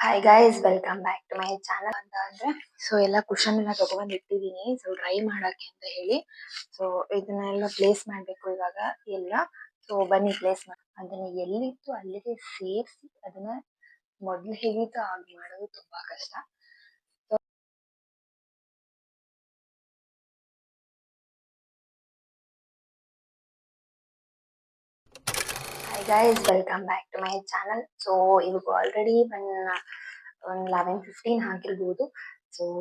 Hi guys, welcome back to my channel. ಅಂತ ಅಂದ್ರೆ ಎಲ್ಲ ಕುಶನ್ ಎಲ್ಲ ತಗೊಂಡ್ ಇಟ್ಟಿದೀನಿ ಡ್ರೈ ಮಾಡಕ್ಕೆ ಅಂತ ಹೇಳಿ. ಇದನ್ನೆಲ್ಲ ಪ್ಲೇಸ್ ಮಾಡ್ಬೇಕು ಇವಾಗ ಎಲ್ಲ. ಬನ್ನಿ ಪ್ಲೇಸ್ ಮಾಡಿ ಅದನ್ನ ಎಲ್ಲಿತ್ತು ಅಲ್ಲಿಗೆ ಸೇರಿಸಿ ಅದನ್ನ ಮೊದ್ಲು ಹೇಗಿತ್ತು ಆಗಿ ಮಾಡೋದು ತುಂಬಾ ಕಷ್ಟ. Hi guys, welcome back to my channel. ಇವಾಗ ಆಲ್ರೆಡಿ ಒಂದು 11:15 ಆಗಿರ್ಬೋದು.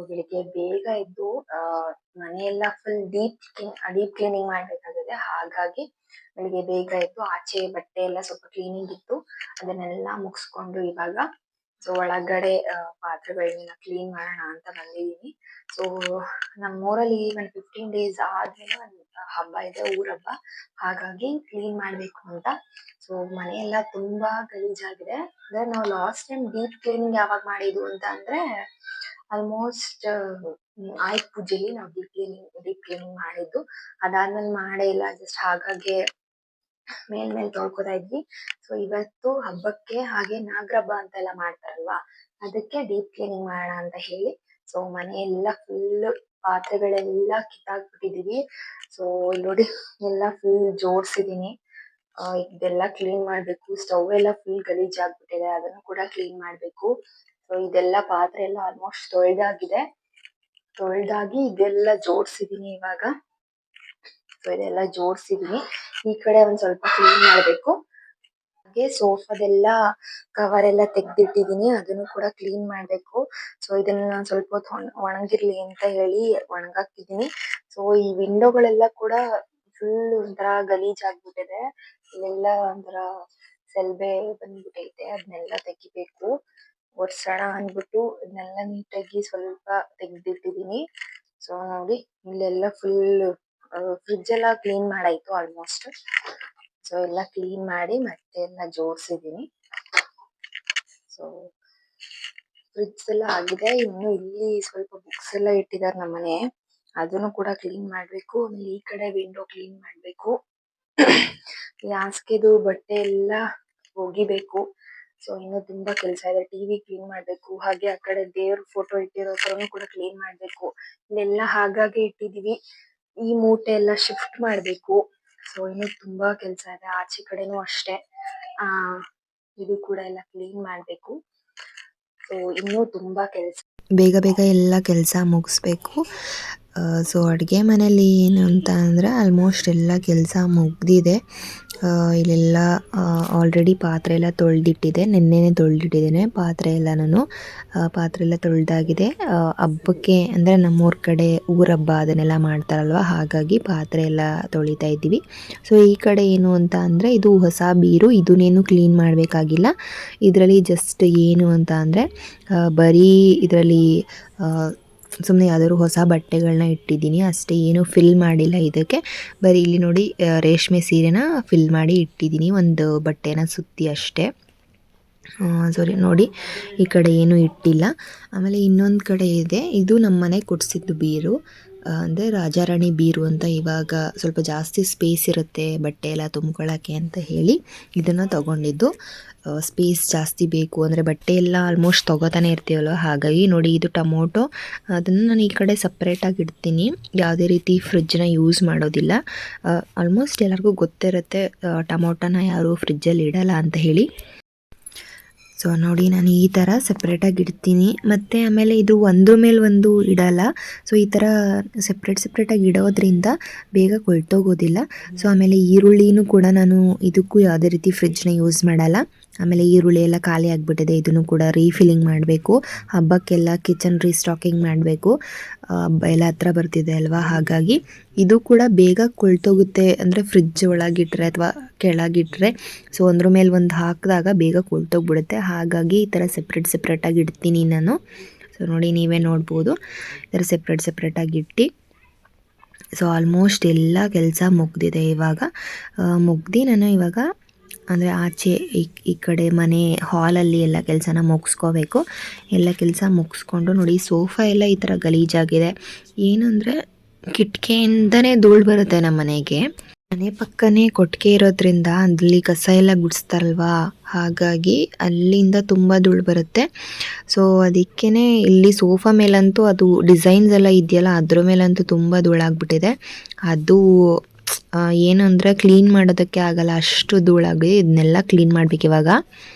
ಬೆಳಿಗ್ಗೆ ಬೇಗ ಎದ್ದು ಮನೆಯೆಲ್ಲ ಫುಲ್ ಡೀಪ್ ಕ್ಲೀನಿಂಗ್ ಮಾಡ್ಬೇಕಾಗಿದೆ. ಹಾಗಾಗಿ ಬೆಳಿಗ್ಗೆ ಬೇಗ ಎದ್ದು ಆಚೆ ಬಟ್ಟೆ ಎಲ್ಲ ಸ್ವಲ್ಪ ಕ್ಲೀನಿಂಗ್ ಇತ್ತು, ಅದನ್ನೆಲ್ಲ ಮುಗಿಸ್ಕೊಂಡು ಇವಾಗ ಒಳಗಡೆ ಪಾತ್ರೆಗಳನ್ನೆಲ್ಲ ಕ್ಲೀನ್ ಮಾಡೋಣ ಅಂತ ಬಂದಿದೀನಿ. ನಮ್ಮೂರಲ್ಲಿ ಒಂದು 15 days ಆದ್ಮೇಲೆ ಒಂದು ಹಬ್ಬ ಇದೆ, ಊರ ಹಬ್ಬ. ಹಾಗಾಗಿ ಕ್ಲೀನ್ ಮಾಡ್ಬೇಕು ಅಂತ. ಮನೆಯೆಲ್ಲ ತುಂಬಾ ಗಲೀಜಾಗಿದೆ. ಅಂದ್ರೆ ನಾವು ಲಾಸ್ಟ್ ಟೈಮ್ ಡೀಪ್ ಕ್ಲೀನಿಂಗ್ ಯಾವಾಗ ಮಾಡಿದ್ವು ಅಂತ ಅಂದ್ರೆ ಆಲ್ಮೋಸ್ಟ್ ಆಯುಧ ಪೂಜೆಲಿ ನಾವು ಡೀಪ್ ಕ್ಲೀನಿಂಗ್ ಮಾಡಿದ್ದು. ಅದಾದ್ಮೇಲೆ ಮಾಡೇ ಇಲ್ಲ, ಜಸ್ಟ್ ಹಾಗಾಗಿ ಮೇಲ್ ತೊಳ್ಕೊತಾ ಇದ್ವಿ. ಇವತ್ತು ಹಬ್ಬಕ್ಕೆ ಹಾಗೆ ನಾಗರ ಹಬ್ಬ ಅಂತೆಲ್ಲ ಮಾಡ್ತಾರಲ್ವಾ, ಅದಕ್ಕೆ ಡೀಪ್ ಕ್ಲೀನಿಂಗ್ ಮಾಡೋಣ ಅಂತ ಹೇಳಿ ಮನೆಯೆಲ್ಲ ಫುಲ್ ಪಾತ್ರೆಗಳೆಲ್ಲ ಕಿತ್ತಾಕ್ಬಿಟ್ಟಿದೀವಿ. ನೋಡಿ ಎಲ್ಲ ಫುಲ್ ಜೋಡ್ಸಿದೀನಿ. ಇದೆಲ್ಲ ಕ್ಲೀನ್ ಮಾಡ್ಬೇಕು. ಸ್ಟವ್ ಎಲ್ಲ ಫುಲ್ ಗಲೀಜ್ ಆಗ್ಬಿಟ್ಟಿದೆ, ಅದನ್ನು ಕೂಡ ಕ್ಲೀನ್ ಮಾಡ್ಬೇಕು. ಇದೆಲ್ಲ ಪಾತ್ರೆ ಎಲ್ಲ ಆಲ್ಮೋಸ್ಟ್ ತೊಳ್ದಾಗಿ ಇದೆಲ್ಲ ಜೋಡ್ಸಿದೀನಿ ಇವಾಗ. ಇದೆಲ್ಲ ಜೋಡ್ಸಿದೀನಿ. ಈ ಕಡೆ ಒಂದ್ ಸ್ವಲ್ಪ ಕ್ಲೀನ್ ಮಾಡ್ಬೇಕು. ಹಾಗೆ ಸೋಫಾದೆಲ್ಲ ಕವರ್ ಎಲ್ಲ ತೆಗ್ದಿಟ್ಟಿದೀನಿ, ಅದನ್ನು ಕೂಡ ಕ್ಲೀನ್ ಮಾಡ್ಬೇಕು. ಇದನ್ನ ಸ್ವಲ್ಪ ಹೊತ್ತು ಒಣಗಿರ್ಲಿ ಅಂತ ಹೇಳಿ ಒಣಗಾಕಿದೀನಿ. ಈ ವಿಂಡೋಗಳೆಲ್ಲ ಕೂಡ ಫುಲ್ ಒಂಥರ ಗಲೀಜ್ ಆಗ್ಬಿಟ್ಟಿದೆ. ಇಲ್ಲೆಲ್ಲ ಒಂಥರ ಸೆಲ್ಬೆ ಬಂದ್ಬಿಟ್ಟೈತೆ, ಅದನ್ನೆಲ್ಲ ತೆಗಿಬೇಕು. ಒರ್ಸೋಣ ಅಂದ್ಬಿಟ್ಟು ಇದನ್ನೆಲ್ಲ ನೀಟಾಗಿ ಸ್ವಲ್ಪ ತೆಗ್ದಿಟ್ಟಿದೀನಿ. ನೋಡಿ ಇಲ್ಲೆಲ್ಲ ಫುಲ್ ಫ್ರಿಡ್ಜ್ ಎಲ್ಲ ಕ್ಲೀನ್ ಮಾಡಾಯ್ತು ಆಲ್ಮೋಸ್ಟ್. ಎಲ್ಲ ಕ್ಲೀನ್ ಮಾಡಿ ಮತ್ತೆ ಎಲ್ಲ ಜೋಡ್ಸಿದೀನಿ. ಫ್ರಿಡ್ಜ್ ಎಲ್ಲ ಆಗಿದೆ. ಇನ್ನು ಇಲ್ಲಿ ಸ್ವಲ್ಪ ಬುಕ್ಸ್ ಎಲ್ಲ ಇಟ್ಟಿದ್ದಾರೆ ನಮ್ಮನೆ, ಅದನ್ನು ಕೂಡ ಕ್ಲೀನ್ ಮಾಡ್ಬೇಕು. ಆಮೇಲೆ ಈ ಕಡೆ ವಿಂಡೋ ಕ್ಲೀನ್ ಮಾಡ್ಬೇಕು. ಹಾಸಿಗೆದು ಬಟ್ಟೆ ಎಲ್ಲ ಒಗಿಬೇಕು. ಇನ್ನು ತುಂಬಾ ಕೆಲಸ ಇದೆ. ಟಿವಿ ಕ್ಲೀನ್ ಮಾಡ್ಬೇಕು. ಹಾಗೆ ಆ ಕಡೆ ದೇವ್ರ ಫೋಟೋ ಇಟ್ಟಿರೋ ತರನು ಕೂಡ ಕ್ಲೀನ್ ಮಾಡ್ಬೇಕು. ಇಲ್ಲೆಲ್ಲ ಹಾಗಾಗಿ ಇಟ್ಟಿದೀವಿ. ಈ ಮೂಟೆ ಎಲ್ಲ ಶಿಫ್ಟ್ ಮಾಡ್ಬೇಕು. ಇನ್ನು ತುಂಬಾ ಕೆಲಸ ಇದೆ. ಆಚೆ ಕಡೆನೂ ಅಷ್ಟೇ, ಇದು ಕೂಡ ಎಲ್ಲ ಕ್ಲೀನ್ ಮಾಡ್ಬೇಕು. ಇನ್ನೂ ತುಂಬಾ ಕೆಲಸ, ಬೇಗ ಬೇಗ ಎಲ್ಲ ಕೆಲಸ ಮುಗಿಸ್ಬೇಕು. ಅಡುಗೆ ಮನೇಲಿ ಏನು ಅಂತ ಅಂದ್ರೆ ಆಲ್ಮೋಸ್ಟ್ ಎಲ್ಲ ಕೆಲಸ ಮುಗ್ದಿದೆ. ಇಲ್ಲೆಲ್ಲ ಆಲ್ರೆಡಿ ಪಾತ್ರೆ ಎಲ್ಲ ತೊಳೆದಿಟ್ಟಿದೆ, ನೆನ್ನೆನೆ ತೊಳೆದಿಟ್ಟಿದ್ದೇನೆ ಪಾತ್ರೆ ಎಲ್ಲ. ಪಾತ್ರೆ ಎಲ್ಲ ತೊಳೆದಾಗಿದೆ. ಹಬ್ಬಕ್ಕೆ ಅಂದರೆ ನಮ್ಮೂರ ಕಡೆ ಊರ ಹಬ್ಬ ಅದನ್ನೆಲ್ಲ ಮಾಡ್ತಾರಲ್ವ, ಹಾಗಾಗಿ ಪಾತ್ರೆ ಎಲ್ಲ ತೊಳಿತಾ ಇದ್ದೀವಿ. ಈ ಕಡೆ ಏನು ಅಂತ ಅಂದರೆ ಇದು ಹೊಸ ಬೀರು, ಇದನ್ನೇನು ಕ್ಲೀನ್ ಮಾಡಬೇಕಾಗಿಲ್ಲ. ಇದರಲ್ಲಿ ಜಸ್ಟ್ ಏನು ಅಂತ ಅಂದರೆ ಬರೀ ಇದರಲ್ಲಿ ಸುಮ್ಮನೆ ಯಾವ್ದಾದ್ರು ಹೊಸ ಬಟ್ಟೆಗಳನ್ನ ಇಟ್ಟಿದ್ದೀನಿ ಅಷ್ಟೇ, ಏನು ಫಿಲ್ ಮಾಡಿಲ್ಲ ಇದಕ್ಕೆ. ಬರೀ ಇಲ್ಲಿ ನೋಡಿ ರೇಷ್ಮೆ ಸೀರೆನ ಫಿಲ್ ಮಾಡಿ ಇಟ್ಟಿದ್ದೀನಿ, ಒಂದು ಬಟ್ಟೆನ ಸುತ್ತಿ ಅಷ್ಟೇ. ನೋಡಿ ಈ ಕಡೆ ಏನು ಇಟ್ಟಿಲ್ಲ. ಆಮೇಲೆ ಇನ್ನೊಂದು ಕಡೆ ಇದೆ, ಇದು ನಮ್ಮ ಮನೆ ಕೊಡಿಸಿದ್ದು ಬೀರು, ಅಂದರೆ ರಾಜಾರಾಣಿ ಬೀರು ಅಂತ. ಇವಾಗ ಸ್ವಲ್ಪ ಜಾಸ್ತಿ ಸ್ಪೇಸ್ ಇರುತ್ತೆ ಬಟ್ಟೆ ಎಲ್ಲ ತುಂಬ್ಕೊಳ್ಳೋಕ್ಕೆ ಅಂತ ಹೇಳಿ ಇದನ್ನು ತಗೊಂಡಿದ್ದು. ಸ್ಪೇಸ್ ಜಾಸ್ತಿ ಬೇಕು ಅಂದರೆ ಬಟ್ಟೆ ಎಲ್ಲ ಆಲ್ಮೋಸ್ಟ್ ತೊಗೋತಾನೆ ಇರ್ತೀವಲ್ವ, ಹಾಗಾಗಿ ನೋಡಿ ಇದು ಟೊಮೊಟೊ. ಅದನ್ನು ನಾನು ಈ ಕಡೆ ಸಪ್ರೇಟಾಗಿ ಇಡ್ತೀನಿ, ಯಾವುದೇ ರೀತಿ ಫ್ರಿಡ್ಜನ್ನ ಯೂಸ್ ಮಾಡೋದಿಲ್ಲ. ಆಲ್ಮೋಸ್ಟ್ ಎಲ್ಲರಿಗೂ ಗೊತ್ತಿರುತ್ತೆ ಟೊಮೊಟೊನ ಯಾರು ಫ್ರಿಡ್ಜಲ್ಲಿ ಇಡಲ್ಲ ಅಂತ ಹೇಳಿ. ನೋಡಿ ನಾನು ಈ ಥರ ಸಪ್ರೇಟಾಗಿ ಇಡ್ತೀನಿ. ಮತ್ತು ಆಮೇಲೆ ಇದು ಒಂದ್ರ ಮೇಲೆ ಒಂದು ಇಡಲ್ಲ. ಈ ಥರ ಸಪ್ರೇಟಾಗಿ ಇಡೋದ್ರಿಂದ ಬೇಗ ಕೊಳ್ತೋಗೋದಿಲ್ಲ. ಆಮೇಲೆ ಈರುಳ್ಳಿನೂ ಕೂಡ ನಾನು ಇದಕ್ಕೂ ಯಾವುದೇ ರೀತಿ ಫ್ರಿಡ್ಜ್ನ ಯೂಸ್ ಮಾಡಲ್ಲ. ಆಮೇಲೆ ಈರುಳ್ಳಿ ಎಲ್ಲ ಖಾಲಿ ಆಗಿಬಿಟ್ಟಿದೆ, ಇದನ್ನು ಕೂಡ ರೀಫಿಲ್ಲಿಂಗ್ ಮಾಡಬೇಕು. ಹಬ್ಬಕ್ಕೆಲ್ಲ ಕಿಚನ್ ರೀಸ್ಟಾಕಿಂಗ್ ಮಾಡಬೇಕು, ಹಬ್ಬ ಎಲ್ಲ ಹತ್ರ ಬರ್ತಿದೆ ಅಲ್ವಾ, ಹಾಗಾಗಿ ಇದು ಕೂಡ ಬೇಗ ಕೊಳ್ತೋಗುತ್ತೆ. ಅಂದರೆ ಫ್ರಿಡ್ಜ್ ಒಳಗಿಟ್ರೆ ಅಥವಾ ಕೆಳಗಿಟ್ರೆ ಒಂದ್ರ ಮೇಲೆ ಒಂದು ಹಾಕಿದಾಗ ಬೇಗ ಕೊಳ್ತೋಗ್ಬಿಡುತ್ತೆ. ಹಾಗಾಗಿ ಈ ಥರ ಸಪ್ರೇಟಾಗಿ ಇಡ್ತೀನಿ ನಾನು. ನೋಡಿ ನೀವೇ ನೋಡ್ಬೋದು, ಈ ಥರ ಸಪ್ರೇಟಾಗಿ ಇಟ್ಟು. ಆಲ್ಮೋಸ್ಟ್ ಎಲ್ಲ ಕೆಲಸ ಮುಗ್ದಿದೆ ಇವಾಗ. ನಾನು ಇವಾಗ ಅಂದರೆ ಆಚೆ ಈ ಕಡೆ ಮನೆ ಹಾಲಲ್ಲಿ ಎಲ್ಲ ಕೆಲಸನ ಮುಗಿಸ್ಕೋಬೇಕು. ಎಲ್ಲ ಕೆಲಸ ಮುಗಿಸ್ಕೊಂಡು ನೋಡಿ ಸೋಫಾ ಎಲ್ಲ ಈ ಥರ ಗಲೀಜಾಗಿದೆ. ಏನಂದರೆ ಕಿಟಕಿಯಿಂದನೇ ಧೂಳು ಬರುತ್ತೆ ನಮ್ಮ ಮನೆಗೆ. ಮನೆ ಪಕ್ಕನೇ ಕೊಟ್ಟಿಗೆ ಇರೋದ್ರಿಂದ ಅಲ್ಲಿ ಕಸ ಎಲ್ಲ ಗುಡಿಸ್ತಾರಲ್ವಾ, ಹಾಗಾಗಿ ಅಲ್ಲಿಂದ ತುಂಬ ಧೂಳು ಬರುತ್ತೆ. ಸೊ ಅದಕ್ಕೇನೆ ಇಲ್ಲಿ ಸೋಫಾ ಮೇಲಂತೂ ಅದು ಡಿಸೈನ್ಸ್ ಎಲ್ಲ ಇದೆಯಲ್ಲ ಅದ್ರ ಮೇಲಂತೂ ತುಂಬ ಧೂಳಾಗ್ಬಿಟ್ಟಿದೆ. ಅದು ಏನು ಅಂದರೆ ಕ್ಲೀನ್ ಮಾಡೋದಕ್ಕೆ ಆಗಲ್ಲ, ಅಷ್ಟು ಧೂಳಾಗಿ ಇದನ್ನೆಲ್ಲ ಕ್ಲೀನ್ ಮಾಡ್ಬೇಕು ಇವಾಗ.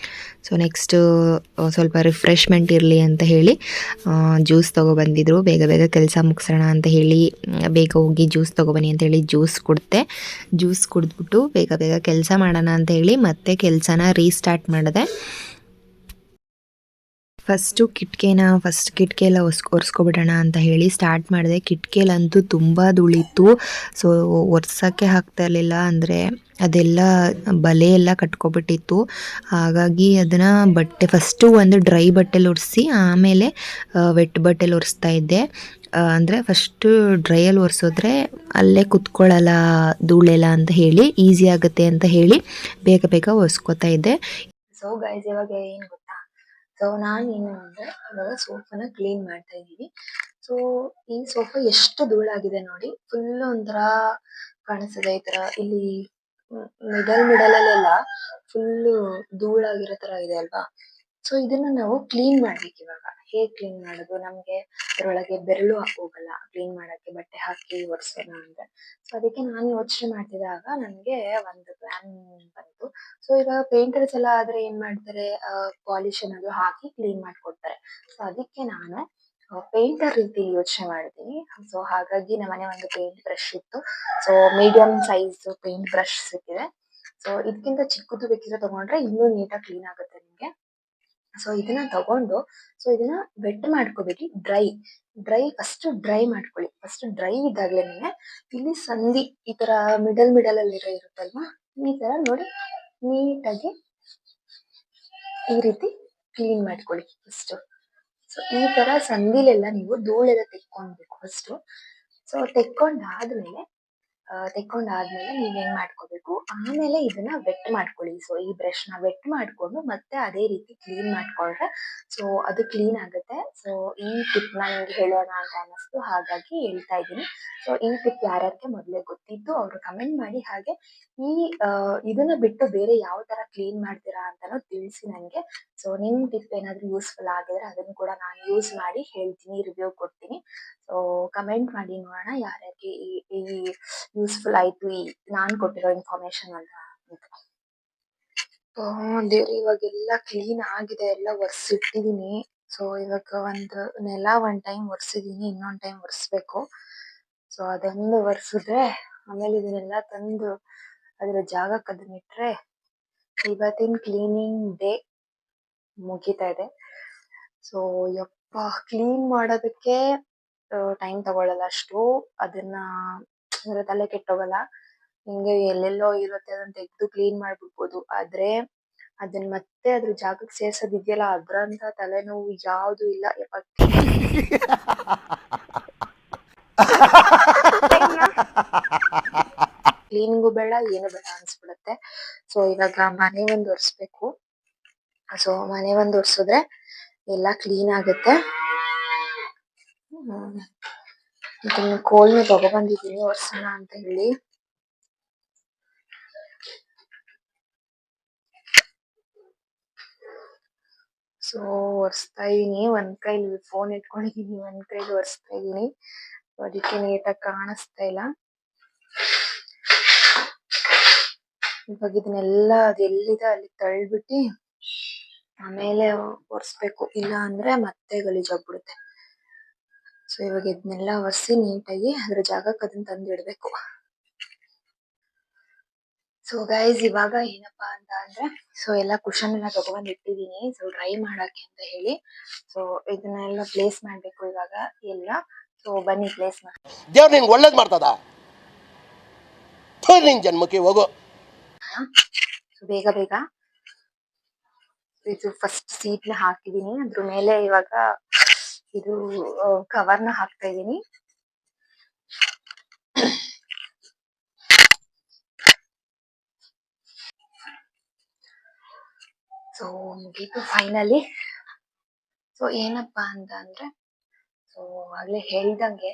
ಸೊ ನೆಕ್ಸ್ಟು ಸ್ವಲ್ಪ ರಿಫ್ರೆಶ್ಮೆಂಟ್ ಇರಲಿ ಅಂತ ಹೇಳಿ ಜ್ಯೂಸ್ ತೊಗೊಬಂದಿದ್ರು. ಬೇಗ ಬೇಗ ಕೆಲಸ ಮುಗಿಸೋಣ ಅಂತ ಹೇಳಿ ಬೇಗ ಹೋಗಿ ಜ್ಯೂಸ್ ತೊಗೊಬನ್ನಿ ಅಂತ ಹೇಳಿ ಜ್ಯೂಸ್ ಕುಡಿದೆ. ಜ್ಯೂಸ್ ಕುಡಿದ್ಬಿಟ್ಟು ಬೇಗ ಬೇಗ ಕೆಲಸ ಮಾಡೋಣ ಅಂತ ಹೇಳಿ ಮತ್ತೆ ಕೆಲಸನ ರೀಸ್ಟಾರ್ಟ್ ಮಾಡಿದೆ. ಫಸ್ಟ್ ಕಿಟಕಿ ಎಲ್ಲ ಒರೆಸ್ಕೊಬಿಡೋಣ ಅಂತ ಹೇಳಿ ಸ್ಟಾರ್ಟ್ ಮಾಡಿದೆ. ಕಿಟಕಿಯಲ್ಲಂತೂ ತುಂಬ ಧೂಳಿತ್ತು. ಸೊ ಒರ್ಸೋಕ್ಕೆ ಆಗ್ತಾ ಇರಲಿಲ್ಲ, ಅಂದರೆ ಅದೆಲ್ಲ ಬಲೆ ಎಲ್ಲ ಕಟ್ಕೊಬಿಟ್ಟಿತ್ತು. ಹಾಗಾಗಿ ಅದನ್ನು ಫಸ್ಟು ಒಂದು ಡ್ರೈ ಬಟ್ಟೆಲಿ ಒರೆಸಿ ಆಮೇಲೆ ವೆಟ್ ಬಟ್ಟೆಲಿ ಒರೆಸ್ತಾ ಇದ್ದೆ. ಅಂದರೆ ಫಸ್ಟು ಡ್ರೈಯಲ್ಲಿ ಒರೆಸಿದ್ರೆ ಅಲ್ಲೇ ಕುತ್ಕೊಳ್ಳಲ್ಲ ಧೂಳೆಲ್ಲ ಅಂತ ಹೇಳಿ ಈಸಿ ಆಗುತ್ತೆ ಅಂತ ಹೇಳಿ ಬೇಗ ಬೇಗ ಒರೆಸ್ಕೊತಾ ಇದ್ದೆ. ಸೊ ಗೈಸ್, ಇವಾಗ ಏನ್ ಗೊತ್ತಾ, ಸೊ ನಾನು ಏನು ಅಂದ್ರೆ ಇವಾಗ ಸೋಫಾನ ಕ್ಲೀನ್ ಮಾಡ್ತಾ ಇದ್ದೀವಿ. ಸೊ ಈ ಸೋಫಾ ಎಷ್ಟು ಧೂಳಾಗಿದೆ ನೋಡಿ, ಫುಲ್ ಒಂಥರ ಕಾಣಿಸ್ತದೆ ಈ ತರ. ಇಲ್ಲಿ ಮಿಡಲ್ ಫುಲ್ ಧೂಳಾಗಿರೋ ತರ ಇದೆ ಅಲ್ವಾ. ಸೊ ಇದನ್ನ ನಾವು ಕ್ಲೀನ್ ಮಾಡ್ಬೇಕು ಇವಾಗ. ಹೇಗ್ ಕ್ಲೀನ್ ಮಾಡೋದು, ನಮ್ಗೆ ಅದರೊಳಗೆ ಬೆರಳು ಹೋಗಲ್ಲ ಕ್ಲೀನ್ ಮಾಡಕ್ಕೆ, ಬಟ್ಟೆ ಹಾಕಿ ಒರೆಸೋಣ ಅಂದ್ರೆ. ಸೊ ಅದಕ್ಕೆ ನಾನು ಯೋಚನೆ ಮಾಡ್ತಿದ್ದಾಗ ನನ್ಗೆ ಒಂದು ಪ್ಲಾನ್ ಬಂತು. ಸೊ ಈಗ ಪೇಂಟರ್ಸ್ ಎಲ್ಲ ಆದ್ರೆ ಏನ್ ಮಾಡ್ತಾರೆ, ಪಾಲಿಶ್ ಏನಾದ್ರು ಹಾಕಿ ಕ್ಲೀನ್ ಮಾಡ್ಕೊಡ್ತಾರೆ. ಸೊ ಅದಕ್ಕೆ ನಾನು ಪೇಂಟರ್ ರೀತಿ ಯೋಚನೆ ಮಾಡಿದ್ದೀನಿ. ಸೊ ಹಾಗಾಗಿ ನಮ್ಮನೆ ಒಂದು ಪೇಂಟ್ ಬ್ರಷ್ ಇತ್ತು. So medium size paint brush ಸಿಕ್ಕಿದೆ. ಸೊ ಇದಕ್ಕಿಂತ ಚಿಕ್ಕದು ಬೇಕಿದ್ರೆ ತಗೊಂಡ್ರೆ ಇನ್ನೂ ನೀಟಾಗಿ ಕ್ಲೀನ್ ಆಗುತ್ತೆ ನಿಮ್ಗೆ. ಸೊ ಇದನ್ನ ತಗೊಂಡು, ಸೊ ಇದನ್ನ ವೆಟ್ ಮಾಡ್ಕೋಬೇಡಿ, ಫಸ್ಟ್ ಡ್ರೈ ಮಾಡ್ಕೊಳ್ಳಿ. ಫಸ್ಟ್ ಡ್ರೈ ಇದ್ದಾಗ್ಲೇನೆ ಇಲ್ಲಿ ಸಂಧಿ ಈ ತರ ಮಿಡಲ್ ಅಲ್ಲಿ ಇರುತ್ತಲ್ವಾ, ಈ ತರ ನೋಡಿ ನೀಟಾಗಿ ಈ ರೀತಿ ಕ್ಲೀನ್ ಮಾಡ್ಕೊಳ್ಳಿ ಫಸ್ಟ್. ಸೊ ಈ ತರ ಸಂದಿಲೆಲ್ಲ ನೀವು ಧೂಳೆಲ್ಲ ತೆಕ್ಕೊಳ್ಬೇಕು ಫಸ್ಟ್. ಸೊ ತೆಕ್ಕೊಂಡಾದ್ಮೇಲೆ ನೀವೇನ್ ಮಾಡ್ಕೋಬೇಕು, ಆಮೇಲೆ ಇದನ್ನ ವೆಟ್ ಮಾಡ್ಕೊಳ್ಳಿ. ಸೊ ಈ ಬ್ರಷ್ ನ ವೆಟ್ ಮಾಡ್ಕೊಂಡು ಮತ್ತೆ ಅದೇ ರೀತಿ ಕ್ಲೀನ್ ಮಾಡ್ಕೊಂಡ್ರೆ ಸೊ ಅದು ಕ್ಲೀನ್ ಆಗುತ್ತೆ. ಸೊ ಈ ಟಿಪ್ ನ ನಿಮ್ಗೆ ಹೇಳೋಣ ಅಂತ ಅನ್ನಿಸ್ತು, ಹಾಗಾಗಿ ಹೇಳ್ತಾ ಇದ್ದೀನಿ. ಸೊ ಈ ಟಿಪ್ ಯಾರ್ಯಾರಿಗೆ ಮೊದಲೇ ಗೊತ್ತಿದ್ದು ಅವರು ಕಮೆಂಟ್ ಮಾಡಿ. ಹಾಗೆ ಈ ಇದನ್ನ ಬಿಟ್ಟು ಬೇರೆ ಯಾವ ತರ ಕ್ಲೀನ್ ಮಾಡ್ತೀರಾ ಅಂತಾನು ತಿಳಿಸಿ ನನಗೆ. ಸೊ ನಿಮ್ ಟಿಪ್ ಏನಾದ್ರು ಯೂಸ್ಫುಲ್ ಆಗಿದ್ರೆ ಅದನ್ನು ಕೂಡ ನಾನು ಯೂಸ್ ಮಾಡಿ ಹೇಳ್ತೀನಿ, ರಿವ್ಯೂ ಕೊಡ್ತೀನಿ. ಸೊ ಕಮೆಂಟ್ ಮಾಡಿ ನೋಡೋಣ ಯಾರ್ಯಾರಿಗೆ ಈ ಯೂಸ್ಫುಲ್ ಆಯ್ತು ಈ ನಾನ್ ಕೊಟ್ಟಿರೋ ಇನ್ಫಾರ್ಮೇಶನ್ ಅಂತ. ದೇವ್ರೆ, ಇವಾಗೆಲ್ಲ ಕ್ಲೀನ್ ಆಗಿದೆ, ಎಲ್ಲ ಒರೆಸಿಟ್ಟಿದೀನಿ. ಸೊ ಇವಾಗ ಒಂದ್ ಟೈಮ್ ಒರೆಸಿದೀನಿ, ಇನ್ನೊಂದ್ ಟೈಮ್ ಒರೆಸ್ಬೇಕು. ಸೊ ಅದೊಂದು ಒರೆಸಿದ್ರೆ ಆಮೇಲೆ ಇದನ್ನೆಲ್ಲ ತಂದು ಅದ್ರ ಜಾಗಕ್ಕೆ ಅದನ್ನ ಇಟ್ರೆ ಇವತ್ತಿನ ಕ್ಲೀನಿಂಗ್ ಡೇ ಮುಗಿತಾ ಇದೆ. ಸೊ ಯಪ್ಪ, ಕ್ಲೀನ್ ಮಾಡೋದಕ್ಕೆ ಟೈಮ್ ತಗೊಳ್ಳಲ್ಲ ಅಷ್ಟು. ಅದನ್ನ ಅಂದ್ರೆ ತಲೆ ಕೆಟ್ಟೋಗಲ್ಲ, ಹಿಂಗೆ ಎಲ್ಲೆಲ್ಲೋ ಇರುತ್ತೆ ಅದನ್ನ ತೆಗೆದು ಕ್ಲೀನ್ ಮಾಡ್ಬಿಡ್ಬೋದು. ಆದ್ರೆ ಅದನ್ನ ಮತ್ತೆ ಅದ್ರ ಜಾಗಕ್ಕೆ ಸೇರ್ಸೋದಿದೆಯಲ್ಲ, ಅದ್ರಂತ ತಲೆನೋವು ಯಾವ್ದು ಇಲ್ಲ. ಕ್ಲೀನಿಂಗು ಬೇಡ, ಏನು ಬೇಡ ಅನ್ಸ್ಬಿಡುತ್ತೆ. ಸೊ ಇವಾಗ ಮನೆ ಒಂದ್ ಒರೆಸ್ಬೇಕು. ಸೊ ಮನೆ ಒಂದ್ ಒರೆಸಿದ್ರೆ ಎಲ್ಲ ಕ್ಲೀನ್ ಆಗುತ್ತೆ. ಕೋಲ್ನ ತಗೊಬಂದಿದೀನಿ ಒರ್ಸೋಣ ಅಂತ ಹೇಳಿ. ಸೊ ಒರೆಸ್ತಾ ಇದೀನಿ, ಒಂದ್ ಕೈಲಿ ಫೋನ್ ಇಟ್ಕೊಂಡಿದೀನಿ, ಒಂದ್ ಕೈಲಿ ಒರೆಸ್ತಾ ಇದೀನಿ. ಅದಕ್ಕೆ ನೀಟಾಗಿ ಕಾಣಿಸ್ತಾ ಇಲ್ಲ. ಇವಾಗ ಇದನ್ನೆಲ್ಲ ಅದೆಲ್ಲಿದೆ ಅಲ್ಲಿ ತಳ್ಬಿಟ್ಟು ಆಮೇಲೆ ಒರೆಸ್ಬೇಕು, ಇಲ್ಲ ಅಂದ್ರೆ ಮತ್ತೆ ಗಲೀಜಾಗ್ಬಿಡುತ್ತೆ. ಸೊ ಇವಾಗ ಇದನ್ನೆಲ್ಲ ಒರೆಸಿ ನೀಟಾಗಿ ಅದ್ರ ಜಾಗಕ್ಕೆ ಅದನ್ನ ತಂದು ಇಡ್ಬೇಕು. ಸೊ ಗೈಸ್, ಇವಾಗ ಏನಪ್ಪಾ ಅಂತ ಅಂದ್ರೆ, ಸೊ ಎಲ್ಲ ಕುಶನ್ ಎಲ್ಲ ತಗೊಂಡ್ ಇಟ್ಟಿದೀನಿ, ಸೊ ಡ್ರೈ ಮಾಡಕ್ಕೆ ಅಂತ ಹೇಳಿ. ಸೊ ಇದನ್ನೆಲ್ಲ ಪ್ಲೇಸ್ ಮಾಡ್ಬೇಕು ಇವಾಗ ಎಲ್ಲ. ಸೊ ಬನ್ನಿ ಪ್ಲೇಸ್ ಮಾಡಿ. ದೇವ್ರು ನಿಂಗೆ ಒಳ್ಳೇದ್ ಮಾಡ್ತದ, ನಿನ್ ಜನ್ಮಕ್ಕೆ ಹೋಗೋ. ಬೇಗ ಬೇಗ ಇದು ಫಸ್ಟ್ ಸೀಟ್ ನ ಹಾಕಿದೀನಿ, ಅದ್ರ ಮೇಲೆ ಇವಾಗ ಇದು ಕವರ್ನ ಹಾಕ್ತಾ ಇದೀನಿ. ಸೊ ಮುಗೀತು ಫೈನಲಿ. ಸೊ ಏನಪ್ಪಾ ಅಂತ ಅಂದ್ರೆ, ಸೊ ಆಗ್ಲೇ ಹೇಳ್ದಂಗೆ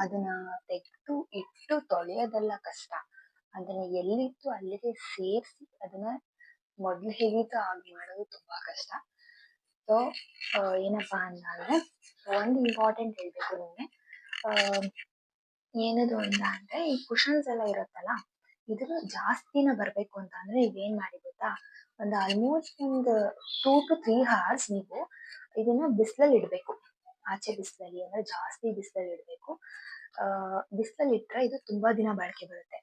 ಅದನ್ನ ತೆಗೆದು ಇಟ್ಟು ತೊಳೆಯೋದೆಲ್ಲ ಕಷ್ಟ. ಅದನ್ನ ಎಲ್ಲಿತ್ತು ಅಲ್ಲಿಗೆ ಸೇರಿಸಿ ಅದನ್ನ ಮೊದ್ಲು ಹೇಗಿತ್ತು ಹಾಗೆ ಮಾಡೋದು ತುಂಬಾ ಕಷ್ಟ. ಸೊ ಏನಪ್ಪಾ ಅಂತಂದ್ರೆ ಒಂದು ಇಂಪಾರ್ಟೆಂಟ್ ಹೇಳ್ಬೇಕು ನಿಮ್ಗೆ. ಆ ಏನದು ಅಂತ ಅಂದ್ರೆ ಈ ಕುಶನ್ಸ್ ಎಲ್ಲ ಇರುತ್ತಲ್ಲ, ಇದನ್ನ ಜಾಸ್ತಿ ದಿನ ಬರ್ಬೇಕು ಅಂತ ಅಂದ್ರೆ ನೀವೇನ್ ಮಾಡಿ ಗೊತ್ತಾ, ಒಂದು ಆಲ್ಮೋಸ್ಟ್ ಒಂದು 2 to 3 hours ನೀವು ಇದನ್ನ ಬಿಸಿಲಲ್ಲಿ ಇಡ್ಬೇಕು. ಆಚೆ ಬಿಸಿಲಲ್ಲಿ ಅಂದ್ರೆ ಜಾಸ್ತಿ ಬಿಸಿಲಲ್ಲಿ ಇಡ್ಬೇಕು. ಬಿಸಿಲಲ್ಲಿ ಇಟ್ರೆ ಇದು ತುಂಬಾ ದಿನ ಬಾಳಿಕೆ ಬರುತ್ತೆ.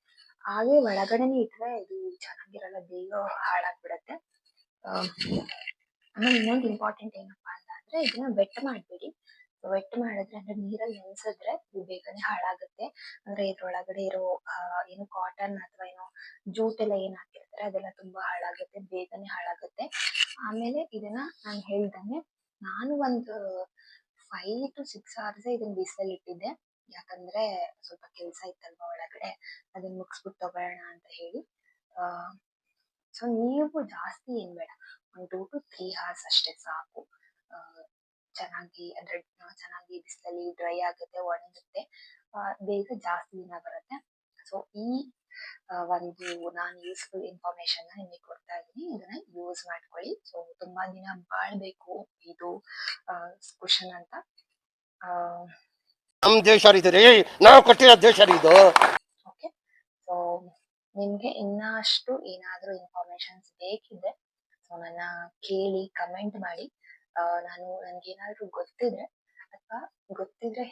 ಹಾಗೆ ಒಳಗಡೆನೆ ಇಟ್ರೆ ಇದು ಚೆನ್ನಾಗಿರಲ್ಲ, ಬೇಗ ಹಾಳಾಗ್ಬಿಡತ್ತೆ. ಆ, ಆಮೇಲೆ ಇನ್ನೊಂದು ಇಂಪಾರ್ಟೆಂಟ್ ಏನಪ್ಪಾ ಅಂತ ಅಂದ್ರೆ ಇದನ್ನ ವೆಟ್ ಮಾಡ್ಬೇಡಿ. ವೆಟ್ ಮಾಡಿದ್ರೆ ಅಂದ್ರೆ ನೀರಲ್ಲಿ ನೆನ್ಸಿದ್ರೆ ಇದು ಬೇಗನೆ ಹಾಳಾಗುತ್ತೆ. ಅಂದ್ರೆ ಇದ್ರೊಳಗಡೆ ಇರೋ ಏನು ಕಾಟನ್ ಅಥವಾ ಏನೋ ಜೂಟ್ ಎಲ್ಲ ಏನ್ ಹಾಕಿರ್ತಾರೆ ಅದೆಲ್ಲ ತುಂಬಾ ಹಾಳಾಗುತ್ತೆ, ಬೇಗನೆ ಹಾಳಾಗುತ್ತೆ. ಆಮೇಲೆ ಇದನ್ನ ನಾನು ಹೇಳ್ದಂಗೆ ನಾನು ಒಂದು 5 to 6 hours ಇದನ್ನ ಬಿಸಿಲಲ್ಲಿ ಇಟ್ಟಿದ್ದೆ. ಯಾಕಂದ್ರೆ ಸ್ವಲ್ಪ ಕೆಲ್ಸ ಇತ್ತಲ್ವಾ ಒಳಗಡೆ, ಅದನ್ನ ಮುಗಿಸ್ಬಿಟ್ಟು ತಗೊಳ್ಳೋಣ ಅಂತ ಹೇಳಿ. ಆ ಸೊ ನೀವು ಜಾಸ್ತಿ ಏನ್ ಬೇಡ, ಒಂದು 2 to 3 hours ಅಷ್ಟೇ ಸಾಕು. ಆ, ಚೆನ್ನಾಗಿ ಅಂದ್ರೆ ಚೆನ್ನಾಗಿ ಬಿಸಿಲಲ್ಲಿ ಡ್ರೈ ಆಗುತ್ತೆ, ಒಣಗುತ್ತೆ, ಬೇಗ ಜಾಸ್ತಿ ದಿನ ಬರುತ್ತೆ. ಸೊ ಈ ಒಂದು ನಾನು ಯೂಸ್ಫುಲ್ ಇನ್ಫಾರ್ಮೇಶನ್ ನಿಮಗೆ ಕೊಡ್ತಾ ಇದ್ದೀನಿ, ಇದನ್ನ ಯೂಸ್ ಮಾಡ್ಕೊಳ್ಳಿ. ಸೊ ತುಂಬಾ ದಿನ ಬಾಳ್ಬೇಕು ಇದು ಕುಶನ್ ಅಂತ. ನಮ್ ದೇಶ ಇದು ರೀ, ನಾವು ಕಟ್ಟಿರೋ ದೇಶ ರೀ ಇದು. ಓಕೆ, ಸೊ ನಿಮ್ಗೆ ಇನ್ನಷ್ಟು ಏನಾದ್ರೂ ಇನ್ಫಾರ್ಮೇಶನ್ಸ್ ಬೇಕಿದ್ರೆ ಸೊ ನನ್ನ ಕೇಳಿ ಕಮೆಂಟ್ ಮಾಡಿ. ನನ್ಗೆ ಏನಾದ್ರೂ ಗೊತ್ತಿದ್ರೆ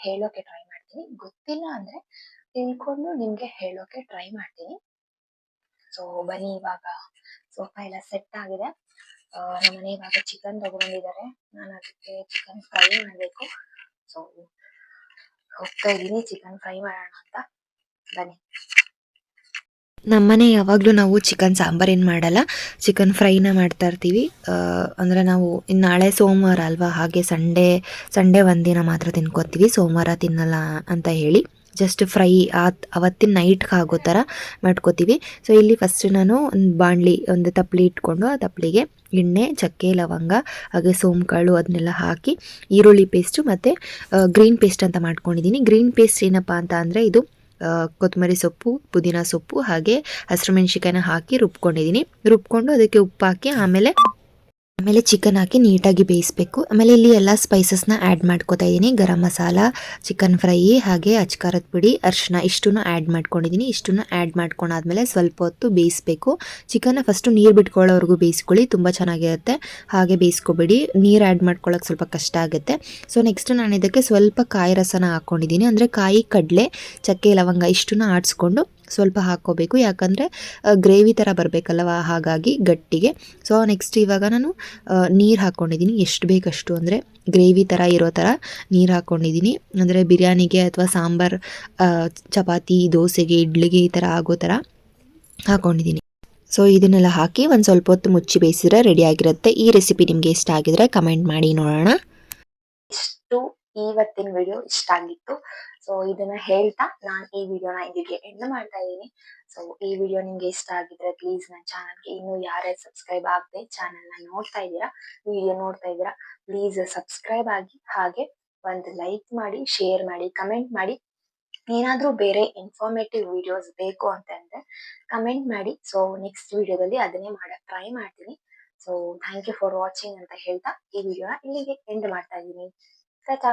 ಹೇಳೋಕೆ ಟ್ರೈ ಮಾಡ್ತೀನಿ, ಗೊತ್ತಿಲ್ಲ ಅಂದ್ರೆ ತಿಳ್ಕೊಂಡು ನಿಮ್ಗೆ ಹೇಳೋಕೆ ಟ್ರೈ ಮಾಡ್ತೀನಿ. ಸೊ ಬನ್ನಿ, ಇವಾಗ ಸೋಫಾ ಎಲ್ಲ ಸೆಟ್ ಆಗಿದೆ. ನಮ್ಮನೆ ಇವಾಗ ಚಿಕನ್ ತಗೊಂಡಿದ್ದಾರೆ, ನಾನು ಅದಕ್ಕೆ ಚಿಕನ್ ಫ್ರೈ ಮಾಡ್ಬೇಕು. ಸೊ ಹೋಗ್ತಾ ಇದೀನಿ ಚಿಕನ್ ಫ್ರೈ ಮಾಡೋಣ ಅಂತ, ಬನ್ನಿ. ನಮ್ಮನೆ ಯಾವಾಗಲೂ ನಾವು ಚಿಕನ್ ಸಾಂಬಾರು ಏನು ಮಾಡಲ್ಲ, ಚಿಕನ್ ಫ್ರೈನ ಮಾಡ್ತಾ ಇರ್ತೀವಿ. ಅಂದರೆ ನಾವು ಇನ್ನು ನಾಳೆ ಸೋಮವಾರ ಅಲ್ವಾ, ಹಾಗೆ ಸಂಡೇ ಒಂದಿನ ಮಾತ್ರ ತಿನ್ಕೋತೀವಿ, ಸೋಮವಾರ ತಿನ್ನಲ್ಲ ಅಂತ ಹೇಳಿ ಜಸ್ಟ್ ಫ್ರೈ ಅವತ್ತಿನ ನೈಟ್ಗೆ ಆಗೋ ಥರ ಮಾಡ್ಕೋತೀವಿ. ಸೊ ಇಲ್ಲಿ ಫಸ್ಟ್ ನಾನು ಒಂದು ತಪ್ಪಲಿ ಇಟ್ಕೊಂಡು ಆ ತಪ್ಪಲಿಗೆ ಎಣ್ಣೆ, ಚಕ್ಕೆ, ಲವಂಗ ಹಾಗೆ ಸೋಂಕಾಳು ಅದನ್ನೆಲ್ಲ ಹಾಕಿ ಈರುಳ್ಳಿ ಪೇಸ್ಟು ಮತ್ತು ಗ್ರೀನ್ ಪೇಸ್ಟ್ ಅಂತ ಮಾಡ್ಕೊಂಡಿದ್ದೀನಿ. ಗ್ರೀನ್ ಪೇಸ್ಟ್ ಏನಪ್ಪ ಅಂತ ಅಂದರೆ ಇದು ಕೊತ್ತಂಬರಿ ಸೊಪ್ಪು, ಪುದೀನ ಸೊಪ್ಪು ಹಾಗೆ ಹಸಿರು ಮೆಣಸಿಕಾಯಿನ ಹಾಕಿ ರುಬ್ಕೊಂಡು ಅದಕ್ಕೆ ಉಪ್ಪು ಹಾಕಿ ಆಮೇಲೆ ಚಿಕನ್ ಹಾಕಿ ನೀಟಾಗಿ ಬೇಯಿಸಬೇಕು. ಆಮೇಲೆ ಇಲ್ಲಿ ಎಲ್ಲ ಸ್ಪೈಸಸ್ನ ಆ್ಯಡ್ ಮಾಡ್ಕೋತಾ ಇದ್ದೀನಿ. ಗರಂ ಮಸಾಲ, ಚಿಕನ್ ಫ್ರೈ ಹಾಗೆ ಅಚ್ಕಾರದ ಪುಡಿ, ಅರಿಶಿನ ಇಷ್ಟನ್ನು ಆ್ಯಡ್ ಮಾಡ್ಕೊಂಡಿದ್ದೀನಿ. ಇಷ್ಟನ್ನು ಆ್ಯಡ್ ಮಾಡ್ಕೊಂಡಾದ್ಮೇಲೆ ಸ್ವಲ್ಪ ಹೊತ್ತು ಬೇಯಿಸಬೇಕು. ಚಿಕನ್ನ ಫಸ್ಟು ನೀರು ಬಿಟ್ಕೊಳ್ಳೋವರೆಗೂ ಬೇಯಿಸ್ಕೊಳ್ಳಿ, ತುಂಬ ಚೆನ್ನಾಗಿರುತ್ತೆ. ಹಾಗೆ ಬೇಯಿಸ್ಕೊಬೇಡಿ, ನೀರು ಆ್ಯಡ್ ಮಾಡ್ಕೊಳ್ಳೋಕೆ ಸ್ವಲ್ಪ ಕಷ್ಟ ಆಗುತ್ತೆ. ಸೊ ನೆಕ್ಸ್ಟ್ ನಾನು ಇದಕ್ಕೆ ಸ್ವಲ್ಪ ಕಾಯಿ ರಸನ ಹಾಕ್ಕೊಂಡಿದ್ದೀನಿ. ಅಂದರೆ ಕಾಯಿ, ಕಡಲೆ, ಚಕ್ಕೆ, ಲವಂಗ ಇಷ್ಟನ್ನು ಆಡಿಸ್ಕೊಂಡು ಸ್ವಲ್ಪ ಹಾಕ್ಕೋಬೇಕು, ಯಾಕಂದರೆ ಗ್ರೇವಿ ಥರ ಬರಬೇಕಲ್ಲವ, ಹಾಗಾಗಿ ಗಟ್ಟಿಗೆ. ಸೊ ನೆಕ್ಸ್ಟ್ ಇವಾಗ ನಾನು ನೀರು ಹಾಕ್ಕೊಂಡಿದ್ದೀನಿ, ಎಷ್ಟು ಬೇಕಷ್ಟು, ಅಂದರೆ ಗ್ರೇವಿ ಥರ ಇರೋ ಥರ ನೀರು ಹಾಕ್ಕೊಂಡಿದ್ದೀನಿ. ಅಂದರೆ ಬಿರಿಯಾನಿಗೆ ಅಥವಾ ಸಾಂಬಾರು, ಚಪಾತಿ, ದೋಸೆಗೆ, ಇಡ್ಲಿಗೆ ಈ ಥರ ಆಗೋ ಥರ ಹಾಕ್ಕೊಂಡಿದ್ದೀನಿ. ಸೊ ಇದನ್ನೆಲ್ಲ ಹಾಕಿ ಒಂದು ಸ್ವಲ್ಪ ಹೊತ್ತು ಮುಚ್ಚಿ ಬೇಯಿಸಿದ್ರೆ ರೆಡಿ ಆಗಿರುತ್ತೆ. ಈ ರೆಸಿಪಿ ನಿಮಗೆ ಇಷ್ಟ ಆಗಿದ್ರೆ ಕಮೆಂಟ್ ಮಾಡಿ ನೋಡೋಣ. ಇವತ್ತಿನ ವಿಡಿಯೋ ಇಷ್ಟ ಆಗಿತ್ತು. ಸೊ ಇದನ್ನ ಹೇಳ್ತಾ ನಾನು ಈ ವಿಡಿಯೋನ ಇಲ್ಲಿಗೆ ಎಂಡ್ ಮಾಡ್ತಾ ಇದ್ದೀನಿ. ಸೊ ಈ ವಿಡಿಯೋ ನಿಮ್ಗೆ ಇಷ್ಟ ಆಗಿದ್ರೆ ಪ್ಲೀಸ್ ನನ್ನ ಚಾನಲ್ಗೆ ಇನ್ನೂ ಯಾರ್ಯಾರು ಸಬ್ಸ್ಕ್ರೈಬ್ ಆಗದೆ ಚಾನಲ್ನ ನೋಡ್ತಾ ಇದ್ದೀರಾ, ವಿಡಿಯೋ ನೋಡ್ತಾ ಇದ್ದೀರಾ, ಪ್ಲೀಸ್ ಸಬ್ಸ್ಕ್ರೈಬ್ ಆಗಿ, ಹಾಗೆ ಒಂದು ಲೈಕ್ ಮಾಡಿ, ಶೇರ್ ಮಾಡಿ, ಕಮೆಂಟ್ ಮಾಡಿ. ಏನಾದ್ರೂ ಬೇರೆ ಇನ್ಫಾರ್ಮೇಟಿವ್ ವಿಡಿಯೋಸ್ ಬೇಕು ಅಂತಂದ್ರೆ ಕಮೆಂಟ್ ಮಾಡಿ. ಸೊ ನೆಕ್ಸ್ಟ್ ವಿಡಿಯೋದಲ್ಲಿ ಅದನ್ನೇ ಮಾಡಕ್ ಟ್ರೈ ಮಾಡ್ತೀನಿ. So thank you for watching ಅಂತ ಹೇಳ್ತಾ ಈ ವಿಡಿಯೋನ ಇಲ್ಲಿಗೆ ಎಂಡ್ ಮಾಡ್ತಾ ಇದ್ದೀನಿ. Ta-ta.